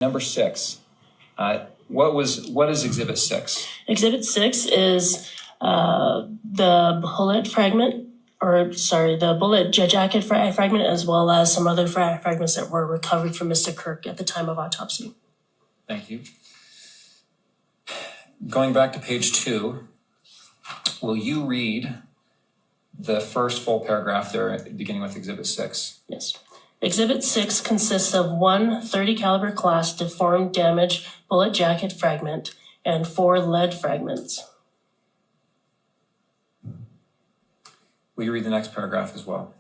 Number 6. What is Exhibit 6? Exhibit 6 is the bullet fragment, the bullet jacket fragment, as well as some other fragments that were recovered from Mr. Kirk at the time of autopsy. Thank you. Going back to page 2, will you read the first full paragraph there, beginning with Exhibit 6? Yes. Exhibit 6 consists of one .30 caliber class deformed damaged bullet jacket fragment and 4 lead fragments. Will you read the next paragraph as well?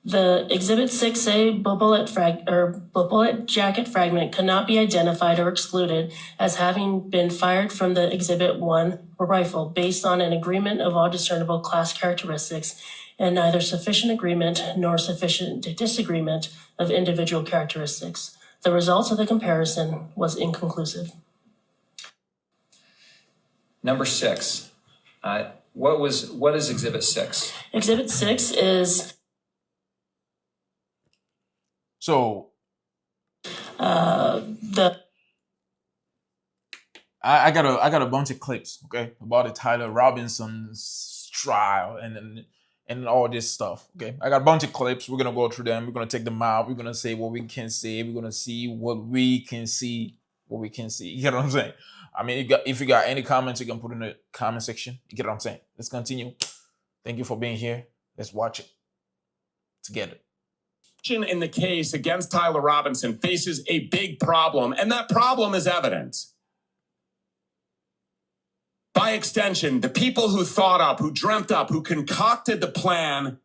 The Exhibit 6A bullet jacket fragment could not be identified or excluded as having been fired from the Exhibit 1 rifle based on an agreement of all discernible class characteristics and neither sufficient agreement nor sufficient disagreement of individual characteristics. The results of the comparison was inconclusive. Number 6. What is Exhibit 6? Exhibit 6 is I got a bunch of clips, okay, about the Tyler Robinson's trial and all this stuff, okay. I got a bunch of clips. We're gonna go through them. We're gonna take them out. We're gonna say what we can say. We're gonna see what we can see. You get what I'm saying? I mean, if you got any comments, you can put in the comment section. You get what I'm saying? Let's continue. Thank you for being here. Let's watch it together. In the case against Tyler Robinson faces a big problem, and that problem is evidence. By extension, the people who thought up, who dreamt up, who concocted the plan,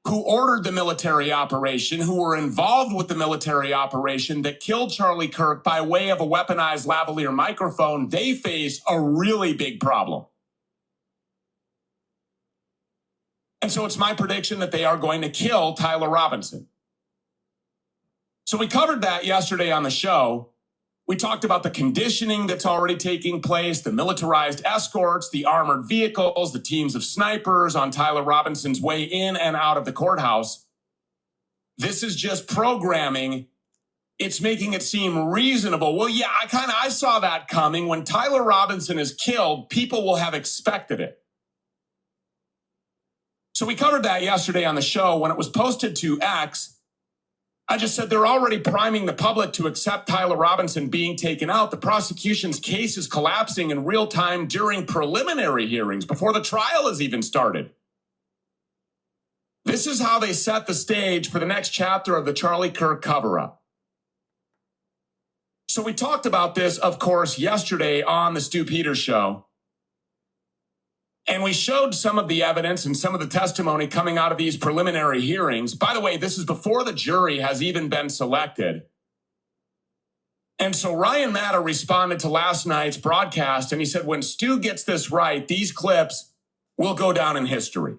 who ordered the military operation, who were involved with the military operation that killed Charlie Kirk by way of a weaponized lavalier microphone, they face a really big problem. And so it's my prediction that they are going to kill Tyler Robinson. So we covered that yesterday on the show. We talked about the conditioning that's already taking place, the militarized escorts, the armored vehicles, the teams of snipers on Tyler Robinson's way in and out of the courthouse. This is just programming. It's making it seem reasonable. Well, yeah, I saw that coming. When Tyler Robinson is killed, people will have expected it. So we covered that yesterday on the show. When it was posted to X, I just said they're already priming the public to accept Tyler Robinson being taken out. The prosecution's case is collapsing in real time during preliminary hearings before the trial has even started. This is how they set the stage for the next chapter of the Charlie Kirk cover-up. So we talked about this, of course, yesterday on the Stu Peters show. And we showed some of the evidence and some of the testimony coming out of these preliminary hearings. By the way, this is before the jury has even been selected. And so Ryan Matter responded to last night's broadcast, and he said, when Stu gets this right, these clips will go down in history.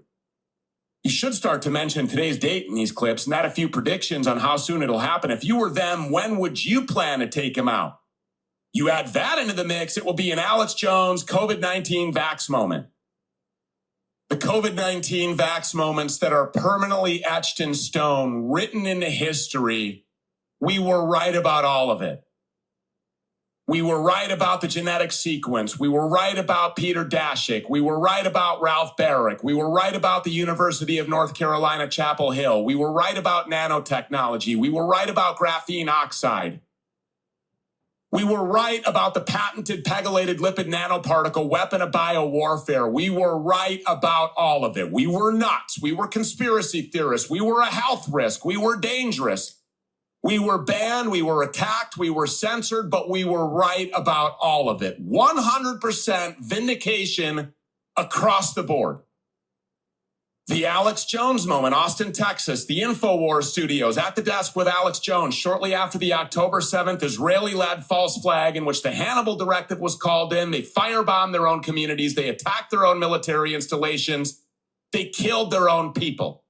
You should start to mention today's date in these clips and add a few predictions on how soon it'll happen. If you were them, when would you plan to take him out? You add that into the mix, it will be an Alex Jones COVID-19 vax moment. The COVID-19 vax moments that are permanently etched in stone, written into history. We were right about all of it. We were right about the genetic sequence. We were right about Peter Daszak. We were right about Ralph Barrick. We were right about the University of North Carolina, Chapel Hill. We were right about nanotechnology. We were right about graphene oxide. We were right about the patented pegylated lipid nanoparticle weapon of biowarfare. We were right about all of it. We were nuts. We were conspiracy theorists. We were a health risk. We were dangerous. We were banned. We were attacked. We were censored, but we were right about all of it. 100% vindication across the board. The Alex Jones moment, Austin, Texas, the InfoWars studios, at the desk with Alex Jones, shortly after the October 7th Israeli-led false flag in which the Hannibal Directive was called in. They firebombed their own communities. They attacked their own military installations. They killed their own people.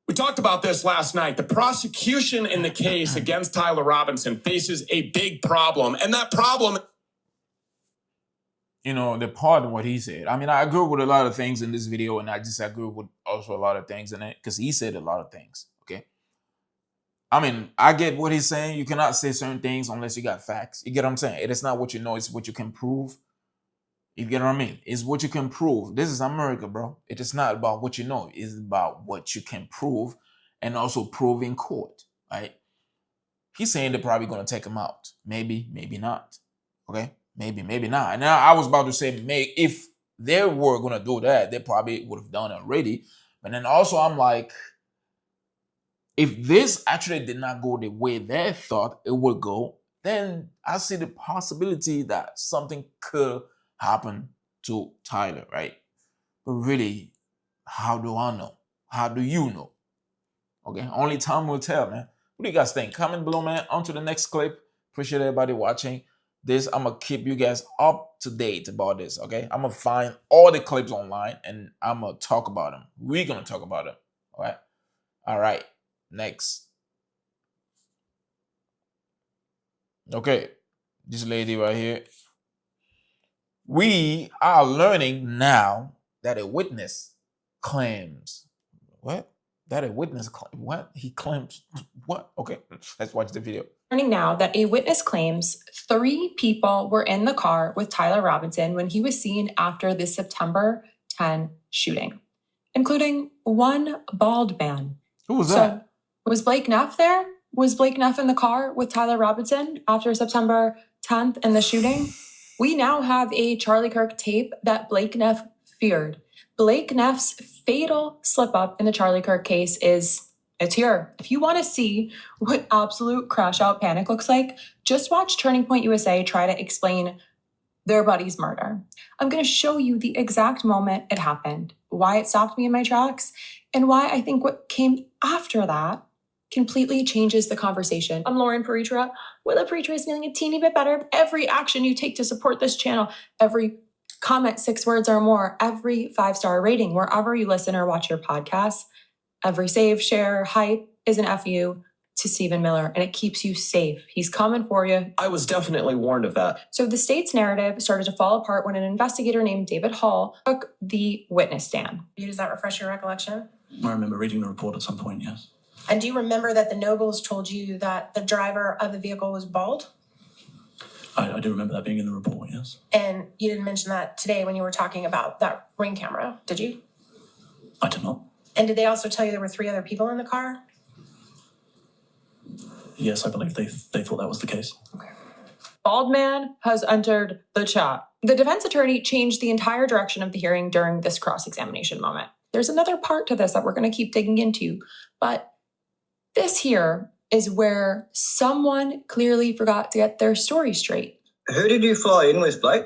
We talked about this last night. The prosecution in the case against Tyler Robinson faces a big problem, and that problem... You know, the part of what he said. I mean, I agree with a lot of things in this video, and I disagree with also a lot of things in it because he said a lot of things, okay? I mean, I get what he's saying. You cannot say certain things unless you got facts. You get what I'm saying? It is not what you know, it's what you can prove. You get what I mean? It's what you can prove. This is America, bro. It is not about what you know. It's about what you can prove and also prove in court, right? He's saying they're probably going to take him out. Maybe, maybe not. Okay? Maybe, maybe not. And now I was about to say, if they were going to do that, they probably would have done it already. But then also I'm like, if this actually did not go the way they thought it would go, then I see the possibility that something could happen to Tyler, right? But really, how do I know? How do you know? Okay, only time will tell, man. What do you guys think? Comment below, man. On to the next clip. Appreciate everybody watching. This, I'm going to keep you guys up to date about this, okay? I'm going to find all the clips online, and I'm going to talk about them. We're going to talk about them, all right? All right, next. Okay, this lady right here. We are learning now that a witness claims, what? That a witness claim, what? He claims, what? Okay, let's watch the video. Learning now that a witness claims 3 people were in the car with Tyler Robinson when he was seen after the September 10 shooting, including one bald man. Who was that? So, was Blake Neff there? Was Blake Neff in the car with Tyler Robinson after September 10th and the shooting? We now have a Charlie Kirk tape that Blake Neff feared. Blake Neff's fatal slip-up in the Charlie Kirk case it's here. If you want to see what absolute crash-out panic looks like, just watch Turning Point USA try to explain their buddy's murder. I'm going to show you the exact moment it happened, why it stopped me in my tracks, and why I think what came after that completely changes the conversation. I'm Lauren Paritra. Willa Paritra is feeling a teeny bit better. Every action you take to support this channel, every comment 6 words or more, every 5-star rating, wherever you listen or watch your podcasts, every save, share, hype is an FU to Stephen Miller, and it keeps you safe. He's coming for you. I was definitely warned of that. So the state's narrative started to fall apart when an investigator named David Hall took the witness stand. Does that refresh your recollection? I remember reading the report at some point, yes. And do you remember that the Nobles told you that the driver of the vehicle was bald? I do remember that being in the report, yes. And you didn't mention that today when you were talking about that ring camera, did you? I did not. And did they also tell you there were 3 other people in the car? Yes, I believe they thought that was the case. Okay. Bald man has entered the chat. The defense attorney changed the entire direction of the hearing during this cross-examination moment. There's another part to this that we're going to keep digging into, but this here is where someone clearly forgot to get their story straight. Who did you fly in with, Blake?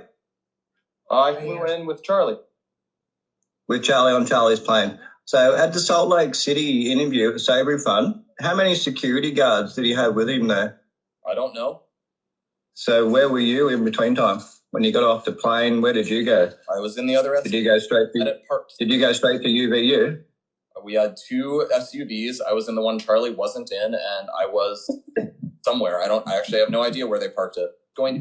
I flew in with Charlie. With Charlie on Charlie's plane. So at the Salt Lake City interview at Sabry Fun, how many security guards did he have with him there? I don't know. So where were you in between time? When you got off the plane, where did you go? I was in the other SUV. Did you go straight to Did you go straight to UVU? We had 2 SUVs. I was in the one Charlie wasn't in, and I was somewhere. I actually have no idea where they parked it.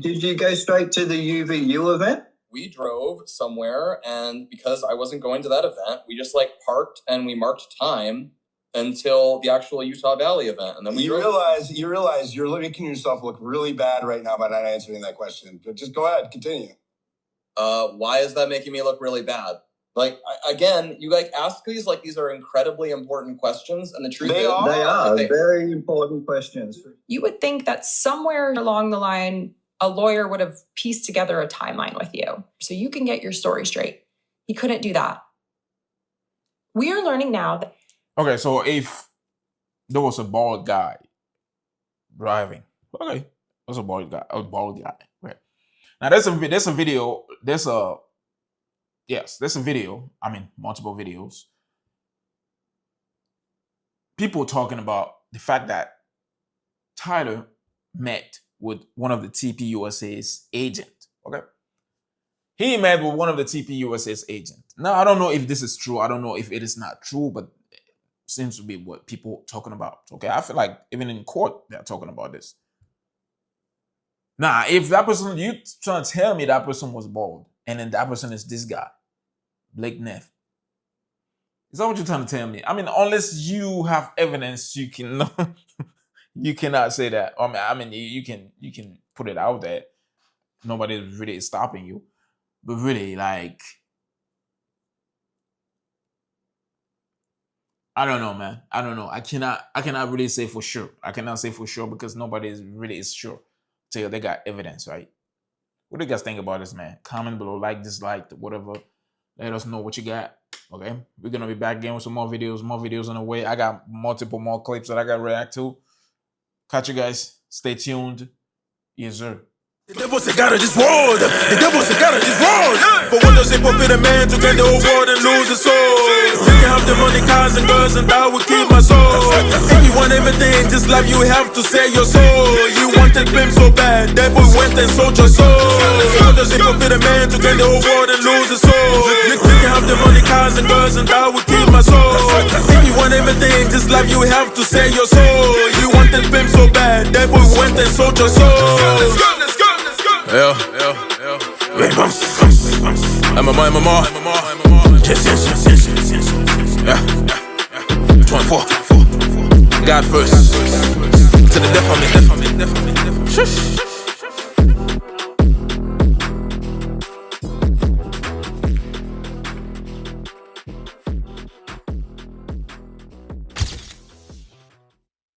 Did you go straight to the UVU event? We drove somewhere, and because I wasn't going to that event, we just parked and we marked time until the actual Utah Valley event, and then you realize you're making yourself look really bad right now by not answering that question. But just go ahead, continue. Why is that making me look really bad? Again, you ask these are incredibly important questions, and the truth They are very important questions. You would think that somewhere along the line, a lawyer would have pieced together a timeline with you so you can get your story straight. He couldn't do that. We are learning now that. Okay, so if there was a bald guy driving, okay, there's a bald guy, right? Now there's a video, there's a video, multiple videos. People talking about the fact that Tyler met with one of the TPUSA's agent, okay? He met with one of the TPUSA's agent. Now, I don't know if this is true. I don't know if it is not true, but it seems to be what people talking about, okay? I feel like even in court, they're talking about this. Now, if that person, you trying to tell me that person was bald, and then that person is this guy, Blake Neff. Is that what you're trying to tell me? Unless you have evidence, you can know. You cannot say that. I mean, you can put it out there. Nobody really is stopping you, but really, like, I don't know, man. I don't know. I cannot really say for sure. I cannot say for sure because nobody is sure till they got evidence, right? What do you guys think about this, man? Comment below, like, dislike, whatever. Let us know what you got. Okay, we're gonna be back again with some more videos on the way. I got multiple more clips that I gotta react to. Catch you guys. Stay tuned. Yes, sir. The devil said gotta just roll. The devil said gotta just roll. For what does it profit a man to gain the whole world and lose his soul? You can have the money, cars and girls, and that will keep my soul. If you want everything, this life you have to sell your soul. You wanted fame so bad, therefore went and sold your soul. What does it profit a man to gain the whole world and lose his soul? You can have the money, cars and girls, and that will keep my soul. If you want everything, this life you have to sell your soul. You wanted fame so bad, therefore went and sold your soul. Yeah. MMA. Yeah. 24. God first. To the death of me. Shush.